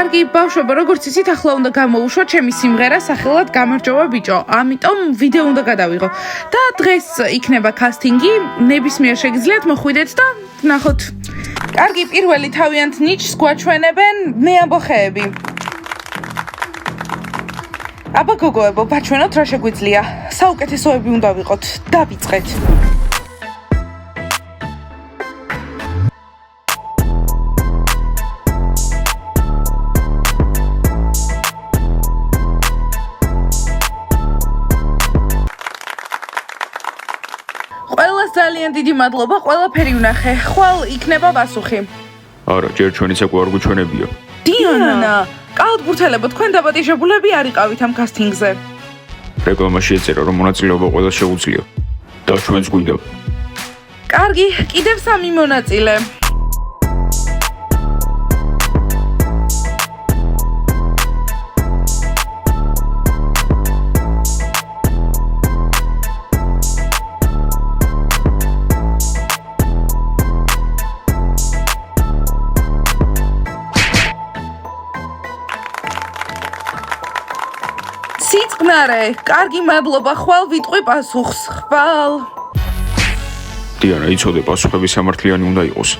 კარგი ბავშვებო, როგორც იცით, ახლა უნდა გამოვუშვა ჩემი სიმღერა სახელად გამარჯობა ბიჭო. ამიტომ ვიდეო უნდა გადავიღო. და დღეს იქნება კასტინგი, ნებისმიერ შეგიძლიათ მოხვიდეთ და ნახოთ. კარგი, პირველი თავიანთ ნიჩს გვაჩვენებენ მე ამბოხეები. აბა გოგოებო, ბაჩვენოთ რა შეგვიძლია. საუკეთესოები უნდა ვიყოთ. დავიწყეთ. ყველას ძალიან დიდი მადლობა, ყველაფერი ვნახე. ხვალ იქნება პასუხი. არა, ჯერ ჩვენიც ეკო არ გვჩვენებია. დიანა, კალათბურთელებო, თქვენ დაპატიჟებულები არ იყავით ამ კასტინგზე. რეკლამაში ეწერა, რომ მონაწილეობა ყველას შეუძლია. და ჩვენც გვინდა. კარგი, კიდევ 3 მონაწილე. სიწყნარე, კარგი მადლობა, ხვალ ვიტყვი პასუხს. ხვალ. დიანა, იცოდე, პასუხები სამართლიანი უნდა იყოს.